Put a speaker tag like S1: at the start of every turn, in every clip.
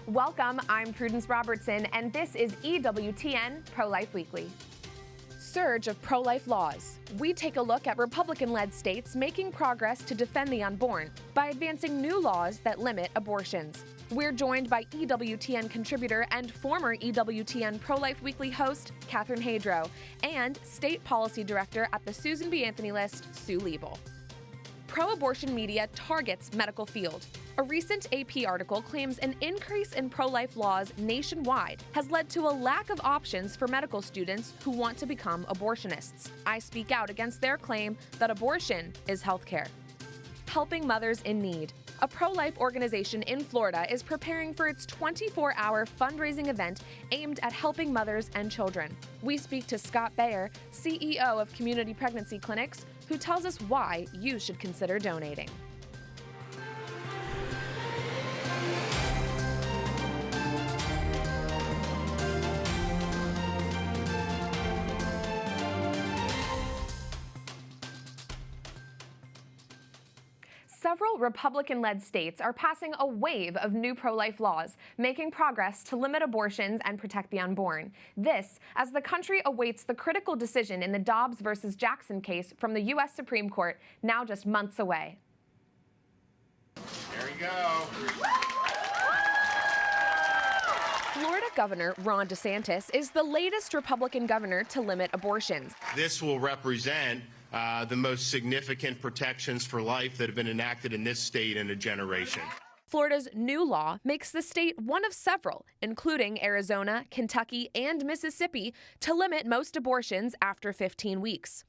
S1: Welcome, I'm Prudence Robertson, and this is EWTN Pro-Life Weekly. Surge of pro-life laws. We take a look at Republican-led states making progress to defend the unborn by advancing new laws that limit abortions. We're joined by EWTN contributor and former EWTN Pro-Life Weekly host, Catherine Hadro, and State Policy Director at the Susan B. Anthony List, Sue Liebel. Pro-abortion media targets medical field. A recent AP article claims an increase in pro-life laws nationwide has led to a lack of options for medical students who want to become abortionists. I speak out against their claim that abortion is healthcare. Helping mothers in need. A pro-life organization in Florida is preparing for its 24-hour fundraising event aimed at helping mothers and children. We speak to Scott Bayer, CEO of Community Pregnancy Clinics, who tells us why you should consider donating. Several Republican-led states are passing a wave of new pro-life laws, making progress to limit abortions and protect the unborn. This, as the country awaits the critical decision in the Dobbs versus Jackson case from the U.S. Supreme Court, now just months away.
S2: There we go.
S1: Florida Governor Ron DeSantis is the latest Republican governor to limit abortions.
S2: This will represent the most significant protections for life that have been enacted in this state in a generation.
S1: Florida's new law makes the state one of several, including Arizona, Kentucky, and Mississippi, to limit most abortions after 15 weeks.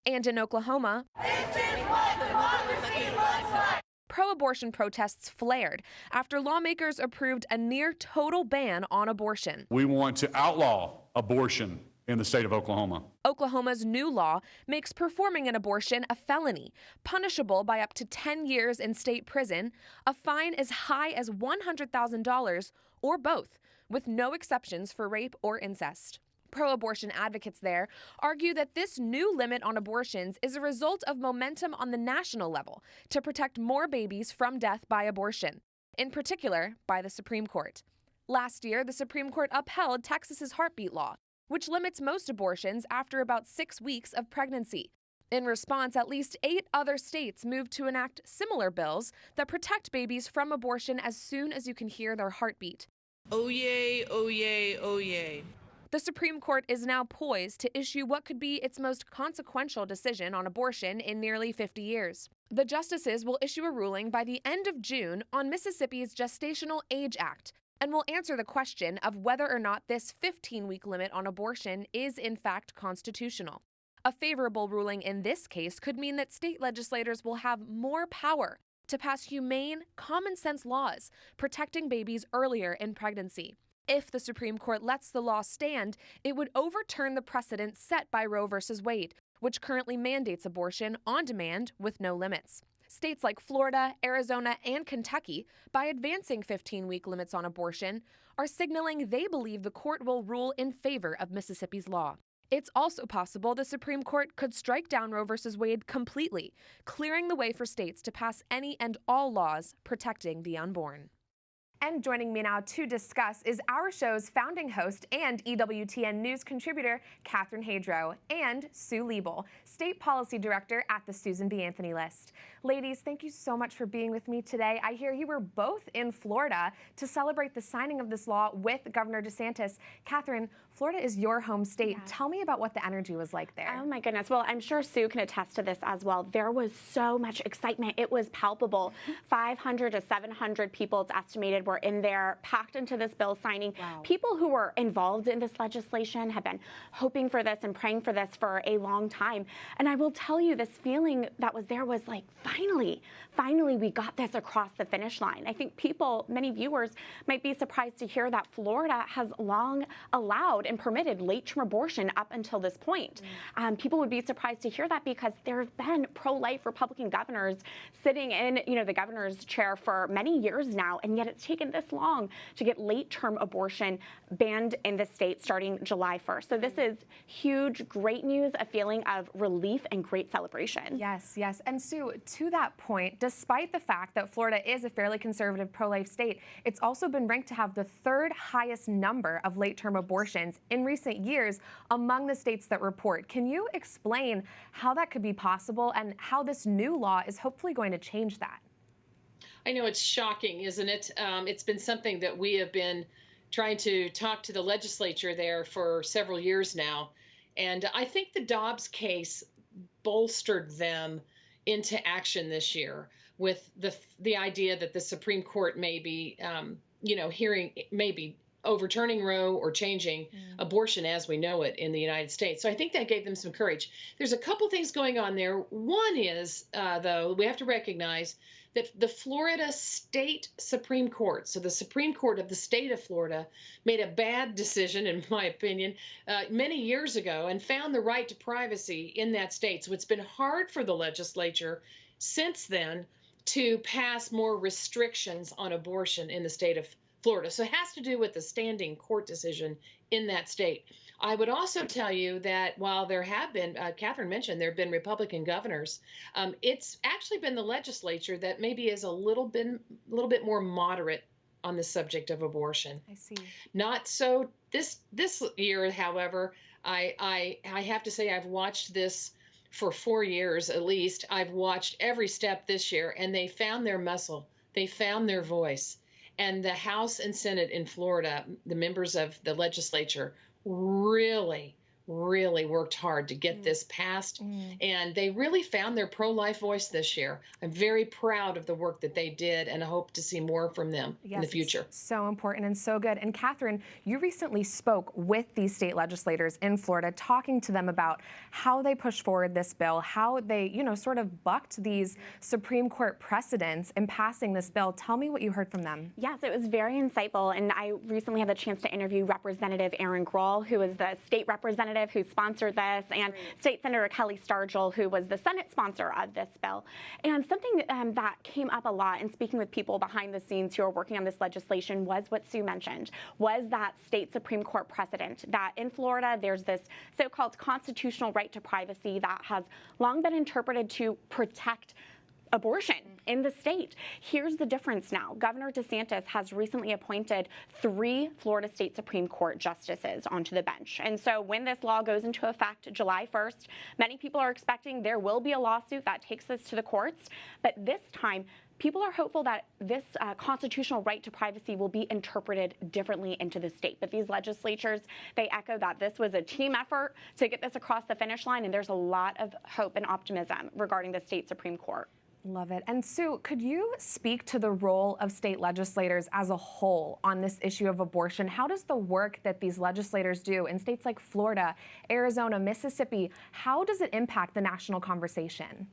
S1: And in Oklahoma, this is what democracy looks like. Pro-abortion protests flared after lawmakers approved a near-total ban on abortion.
S3: We want to outlaw abortion in the state of Oklahoma.
S1: Oklahoma's new law makes performing an abortion a felony, punishable by up to 10 years in state prison, a fine as high as $100,000, or both, with no exceptions for rape or incest. Pro-abortion advocates there argue that this new limit on abortions is a result of momentum on the national level to protect more babies from death by abortion, in particular by the Supreme Court. Last year, the Supreme Court upheld Texas's heartbeat law, which limits most abortions after about 6 weeks of pregnancy. In response, at least 8 other states moved to enact similar bills that protect babies from abortion as soon as you can hear their heartbeat.
S4: Oh yay, oh yay, oh yay.
S1: The Supreme Court is now poised to issue what could be its most consequential decision on abortion in nearly 50 years. The justices will issue a ruling by the end of June on Mississippi's Gestational Age Act, and will answer the question of whether or not this 15-week limit on abortion is in fact constitutional. A favorable ruling in this case could mean that state legislators will have more power to pass humane, common-sense laws protecting babies earlier in pregnancy. If the Supreme Court lets the law stand, it would overturn the precedent set by Roe v. Wade, which currently mandates abortion on demand with no limits. States like Florida, Arizona, and Kentucky, by advancing 15-week limits on abortion, are signaling they believe the court will rule in favor of Mississippi's law. It's also possible the Supreme Court could strike down Roe v. Wade completely, clearing the way for states to pass any and all laws protecting the unborn. And joining me now to discuss is our show's founding host and EWTN News contributor, Catherine Hadro, and Sue Liebel, State Policy Director at the Susan B. Anthony List. Ladies, thank you so much for being with me today. I hear you were both in Florida to celebrate the signing of this law with Governor DeSantis. Catherine, Florida is your home state.
S5: Yes.
S1: Tell me about what the energy was like there.
S5: Oh my goodness. Well, I'm sure Sue can attest to this as well. There was so much excitement. It was palpable. 500 to 700 people, it's estimated, were in there, packed into this bill signing.
S1: Wow.
S5: People who were involved in this legislation have been hoping for this and praying for this for a long time. And I will tell you, this feeling that was there was like, finally we got this across the finish line. I think people, many viewers, might be surprised to hear that Florida has long allowed and permitted late-term abortion up until this point. People would be surprised to hear that because there have been pro-life Republican governors sitting in, the governor's chair for many years now, and yet it's taken this long to get late-term abortion banned in the state starting July 1st. So this is huge, great news, a feeling of relief and great celebration.
S1: Yes, yes. And Sue, 2 to that point, despite the fact that Florida is a fairly conservative pro-life state, it's also been ranked to have the third highest number of late-term abortions in recent years among the states that report. Can you explain how that could be possible and how this new law is hopefully going to change that?
S6: I know it's shocking, isn't it? It's been something that we have been trying to talk to the legislature there for several years now. And I think the Dobbs case bolstered them into action this year with the idea that the Supreme Court may be, maybe overturning Roe or changing abortion as we know it in the United States. So I think that gave them some courage. There's a couple things going on there. One is, though, we have to recognize that the Florida State Supreme Court, so the Supreme Court of the state of Florida, made a bad decision, in my opinion, many years ago and found the right to privacy in that state. So it's been hard for the legislature since then to pass more restrictions on abortion in the state of Florida. So it has to do with the standing court decision in that state. I would also tell you that while there have been, Catherine mentioned, there have been Republican governors, it's actually been the legislature that maybe is a little bit more moderate on the subject of abortion.
S1: I see.
S6: Not so this year, however, I have to say I've watched this for 4 years at least. I've watched every step this year, and they found their muscle. They found their voice. And the House and Senate in Florida, the members of the legislature, really worked hard to get this passed. And they really found their pro-life voice this year. I'm very proud of the work that they did, and I hope to see more from them in the future.
S1: So important and so good. And Catherine, you recently spoke with these state legislators in Florida, talking to them about how they pushed forward this bill, how they, sort of bucked these Supreme Court precedents in passing this bill. Tell me what you heard from them.
S5: Yes, it was very insightful. And I recently had the chance to interview Representative Aaron Grawl, who is the state representative who sponsored this, and State Senator Kelly Stargell, who was the Senate sponsor of this bill. And something that came up a lot in speaking with people behind the scenes who are working on this legislation was what Sue mentioned, was that state Supreme Court precedent that in Florida there's this so-called constitutional right to privacy that has long been interpreted to protect abortion in the state. Here's the difference now. Governor DeSantis has recently appointed 3 Florida State Supreme Court justices onto the bench. And so when this law goes into effect July 1st, many people are expecting there will be a lawsuit that takes this to the courts. But this time, people are hopeful that this constitutional right to privacy will be interpreted differently into the state. But these legislatures, they echo that this was a team effort to get this across the finish line, and there's a lot of hope and optimism regarding the state Supreme Court.
S1: Love it. And Sue, could you speak to the role of state legislators as a whole on this issue of abortion? How does the work that these legislators do in states like Florida, Arizona, Mississippi, how does it impact the national conversation?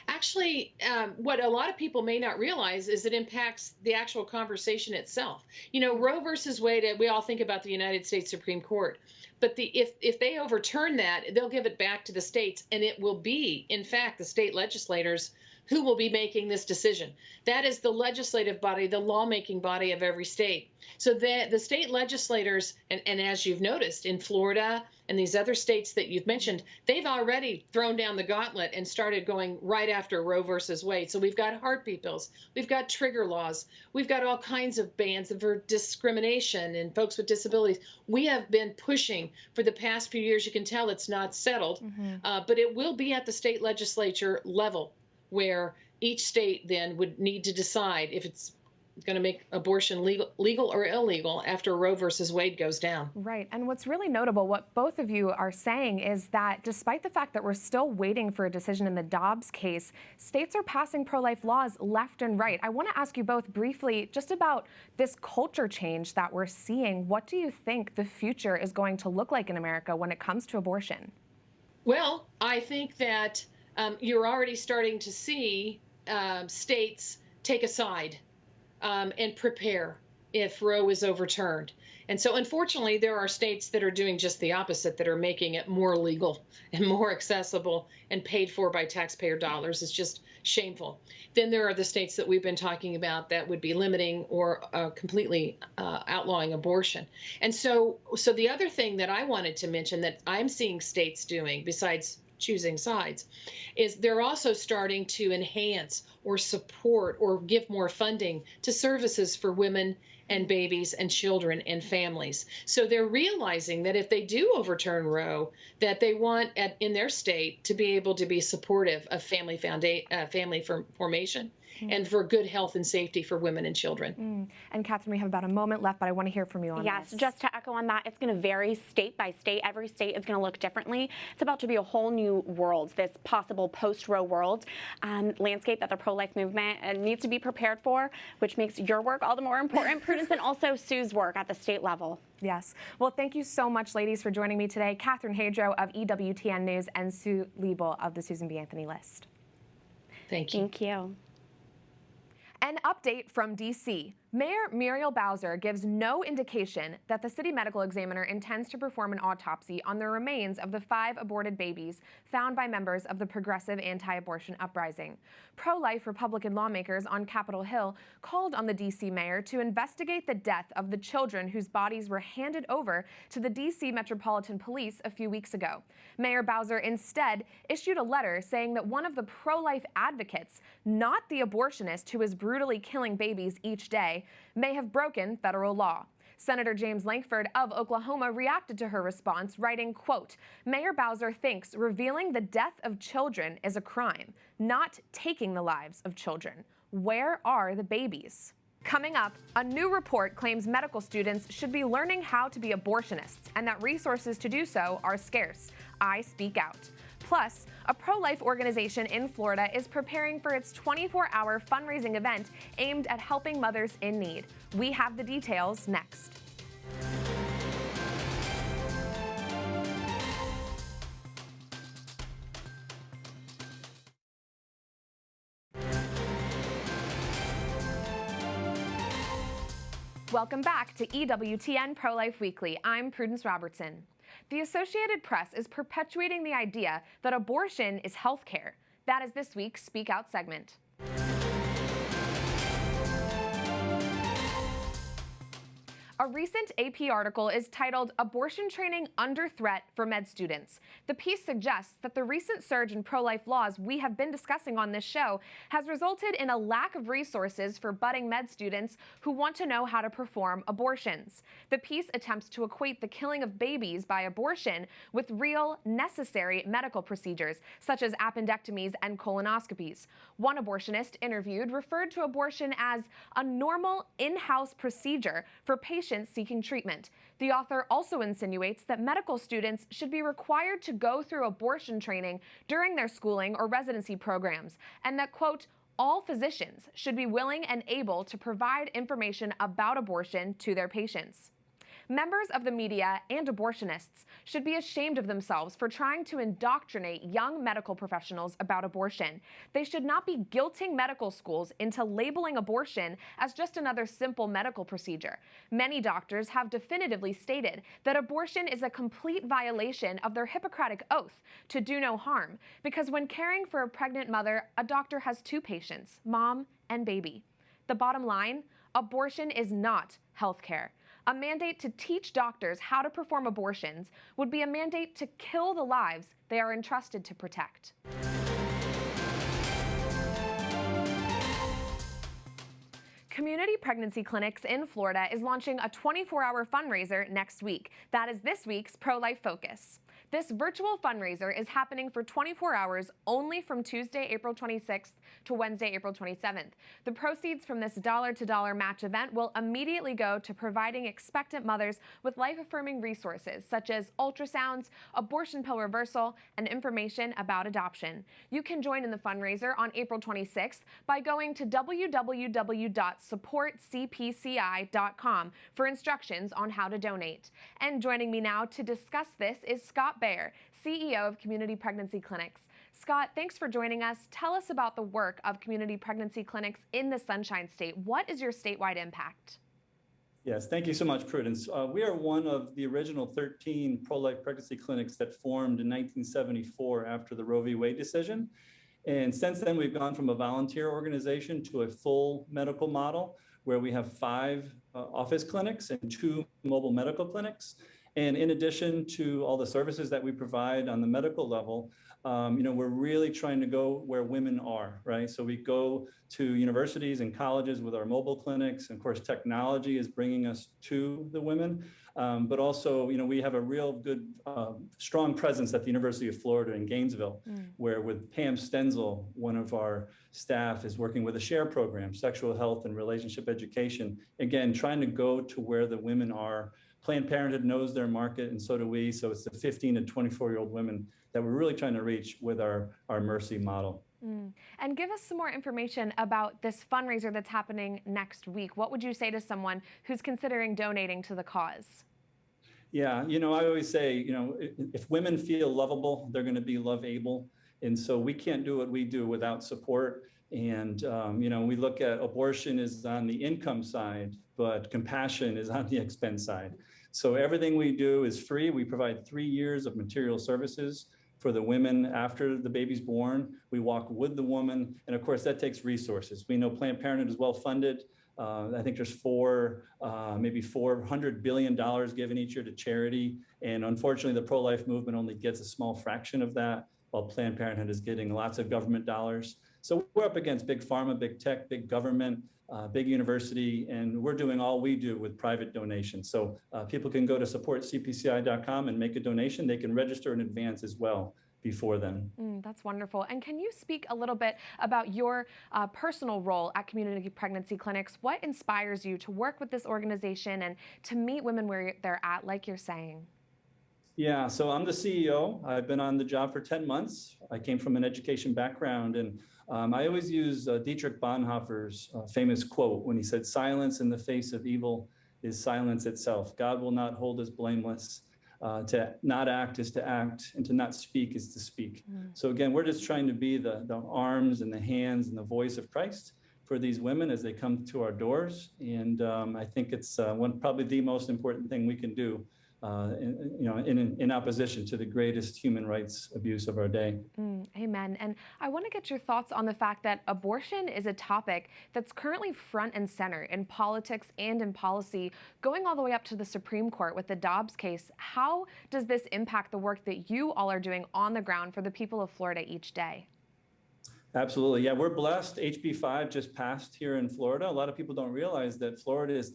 S6: Actually, what a lot of people may not realize is it impacts the actual conversation itself. Roe versus Wade, we all think about the United States Supreme Court. But if they overturn that, they'll give it back to the states, and it will be, in fact, the state legislators who will be making this decision. That is the legislative body, the lawmaking body of every state. So the state legislators, and as you've noticed in Florida and these other states that you've mentioned, they've already thrown down the gauntlet and started going right after Roe versus Wade. So we've got heartbeat bills, we've got trigger laws, we've got all kinds of bans for discrimination and folks with disabilities. We have been pushing for the past few years. You can tell it's not settled, but it will be at the state legislature level, where each state then would need to decide if it's going to make abortion legal or illegal after Roe versus Wade goes down.
S1: Right. And what's really notable, what both of you are saying, is that despite the fact that we're still waiting for a decision in the Dobbs case, states are passing pro-life laws left and right. I want to ask you both briefly just about this culture change that we're seeing. What do you think the future is going to look like in America when it comes to abortion?
S6: Well, I think that you're already starting to see states take a side and prepare if Roe is overturned. And so, unfortunately, there are states that are doing just the opposite, that are making it more legal and more accessible and paid for by taxpayer dollars. It's just shameful. Then there are the states that we've been talking about that would be limiting or completely outlawing abortion. And so the other thing that I wanted to mention that I'm seeing states doing, besides choosing sides, is they're also starting to enhance or support or give more funding to services for women and babies and children and families. So they're realizing that if they do overturn Roe, that they want in their state to be able to be supportive of family formation and for good health and safety for women and children.
S1: And Catherine, we have about a moment left, but I want to hear from you on this.
S5: Yes, just to echo on that, it's going to vary state by state. Every state is going to look differently. It's about to be a whole new world, this possible post-Roe world landscape that the pro-life movement needs to be prepared for, which makes your work all the more important, Prudence, and also Sue's work at the state level.
S1: Yes. Well, thank you so much, ladies, for joining me today. Catherine Hadro of EWTN News and Sue Liebel of the Susan B. Anthony List.
S6: Thank you.
S5: Thank you.
S1: An update from D.C. Mayor Muriel Bowser gives no indication that the city medical examiner intends to perform an autopsy on the remains of the 5 aborted babies found by members of the progressive anti-abortion uprising. Pro-life Republican lawmakers on Capitol Hill called on the D.C. mayor to investigate the death of the children whose bodies were handed over to the D.C. Metropolitan Police a few weeks ago. Mayor Bowser instead issued a letter saying that one of the pro-life advocates, not the abortionist who is brutally killing babies each day, may have broken federal law. Senator James Lankford of Oklahoma reacted to her response, writing, quote, Mayor Bowser thinks revealing the death of children is a crime, not taking the lives of children. Where are the babies? Coming up, a new report claims medical students should be learning how to be abortionists and that resources to do so are scarce. I speak out. Plus, a pro-life organization in Florida is preparing for its 24-hour fundraising event aimed at helping mothers in need. We have the details next. Welcome back to EWTN Pro-Life Weekly. I'm Prudence Robertson. The Associated Press is perpetuating the idea that abortion is health care. That is this week's Speak Out segment. A recent AP article is titled Abortion Training Under Threat for Med Students. The piece suggests that the recent surge in pro-life laws we have been discussing on this show has resulted in a lack of resources for budding med students who want to know how to perform abortions. The piece attempts to equate the killing of babies by abortion with real, necessary medical procedures, such as appendectomies and colonoscopies. One abortionist interviewed referred to abortion as a normal in-house procedure for patients seeking treatment. The author also insinuates that medical students should be required to go through abortion training during their schooling or residency programs, and that, quote, all physicians should be willing and able to provide information about abortion to their patients. Members of the media and abortionists should be ashamed of themselves for trying to indoctrinate young medical professionals about abortion. They should not be guilting medical schools into labeling abortion as just another simple medical procedure. Many doctors have definitively stated that abortion is a complete violation of their Hippocratic oath to do no harm, because when caring for a pregnant mother, a doctor has 2 patients, mom and baby. The bottom line, abortion is not health care. A mandate to teach doctors how to perform abortions would be a mandate to kill the lives they are entrusted to protect. Community Pregnancy Clinics in Florida is launching a 24-hour fundraiser next week. That is this week's Pro-Life Focus. This virtual fundraiser is happening for 24 hours only from Tuesday, April 26th to Wednesday, April 27th. The proceeds from this dollar-to-dollar match event will immediately go to providing expectant mothers with life-affirming resources such as ultrasounds, abortion pill reversal, and information about adoption. You can join in the fundraiser on April 26th by going to www.supportcpci.com for instructions on how to donate. And joining me now to discuss this is Scott Baer, CEO of Community Pregnancy Clinics. Scott, thanks for joining us. Tell us about the work of Community Pregnancy Clinics in the Sunshine State. What is your statewide impact?
S7: Yes, thank you so much, Prudence. We are one of the original 13 pro-life pregnancy clinics that formed in 1974 after the Roe v. Wade decision. And since then, we've gone from a volunteer organization to a full medical model where we have 5 office clinics and 2 mobile medical clinics. And in addition to all the services that we provide on the medical level, we're really trying to go where women are, right? So we go to universities and colleges with our mobile clinics. And of course, technology is bringing us to the women. But also, we have a real good, strong presence at the University of Florida in Gainesville, where with Pam Stenzel, one of our staff, is working with a SHARE program, sexual health and relationship education. Again, trying to go to where the women are. Planned Parenthood knows their market, and so do we. So it's the 15 to 24-year-old women that we're really trying to reach with our Mercy model.
S1: And give us some more information about this fundraiser that's happening next week. What would you say to someone who's considering donating to the cause?
S7: Yeah, I always say, if women feel lovable, they're going to be love-able. And so we can't do what we do without support. And, we look at abortion is on the income side, but compassion is on the expense side. So everything we do is free. We provide 3 years of material services for the women after the baby's born. We walk with the woman. And of course, that takes resources. We know Planned Parenthood is well funded. I think there's maybe $400 billion given each year to charity. And unfortunately, the pro-life movement only gets a small fraction of that, while Planned Parenthood is getting lots of government dollars. So we're up against big pharma, big tech, big government, big university, and we're doing all we do with private donations. So people can go to supportcpci.com and make a donation. They can register in advance as well before then.
S1: That's wonderful. And can you speak a little bit about your personal role at community pregnancy clinics? What inspires you to work with this organization and to meet women where they're at, like you're saying?
S7: Yeah, so I'm the CEO. I've been on the job for 10 months. I came from an education background, and I always use Dietrich Bonhoeffer's famous quote when he said, "Silence in the face of evil is silence itself. God will not hold us blameless. To not act is to act, and to not speak is to speak." So again, we're just trying to be the arms and the hands and the voice of Christ for these women as they come to our doors. And I think it's probably the most important thing we can do in opposition to the greatest human rights abuse of our day.
S1: Amen. And I want to get your thoughts on the fact that abortion is a topic that's currently front and center in politics and in policy, going all the way up to the Supreme Court with the Dobbs case. How does this impact the work that you all are doing on the ground for the people of Florida each day?
S7: Absolutely. Yeah, we're blessed. HB 5 just passed here in Florida. A lot of people don't realize that Florida is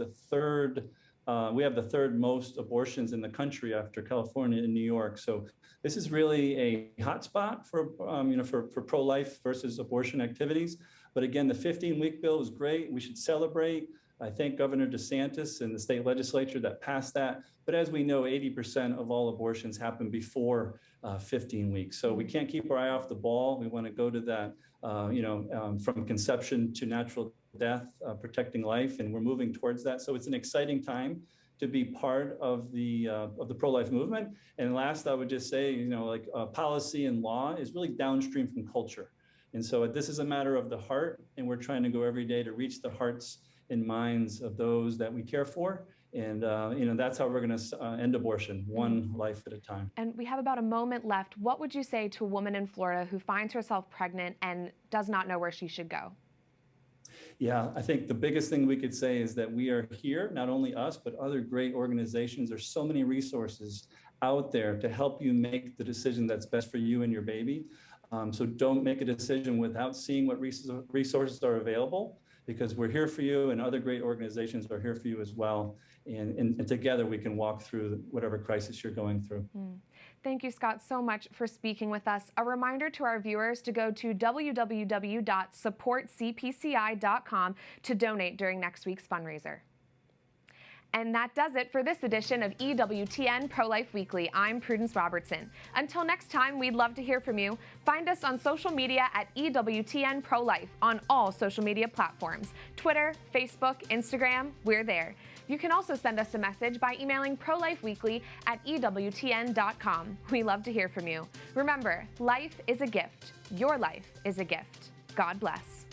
S7: we have the third most abortions in the country after California and New York. So this is really a hotspot for pro-life versus abortion activities. But again, the 15-week bill is great. We should celebrate. I thank Governor DeSantis and the state legislature that passed that. But as we know, 80% of all abortions happen before 15 weeks. So we can't keep our eye off the ball. We want to go to that, from conception to natural death, protecting life, and we're moving towards that. So it's an exciting time to be part of the pro-life movement. And last, I would just say, policy and law is really downstream from culture. And so this is a matter of the heart, and we're trying to go every day to reach the hearts and minds of those that we care for. And, that's how we're going to end abortion, one life at a time.
S1: And we have about a moment left. What would you say to a woman in Florida who finds herself pregnant and does not know where she should go?
S7: Yeah, I think the biggest thing we could say is that we are here, not only us, but other great organizations. There's so many resources out there to help you make the decision that's best for you and your baby. So don't make a decision without seeing what resources are available, because we're here for you, and other great organizations are here for you as well. And together we can walk through whatever crisis you're going through.
S1: Thank you, Scott, so much for speaking with us. A reminder to our viewers to go to www.supportcpci.com to donate during next week's fundraiser. And that does it for this edition of EWTN Pro-Life Weekly. I'm Prudence Robertson. Until next time, we'd love to hear from you. Find us on social media at EWTN Pro-Life on all social media platforms. Twitter, Facebook, Instagram, we're there. You can also send us a message by emailing prolifeweekly@ewtn.com. We love to hear from you. Remember, life is a gift. Your life is a gift. God bless.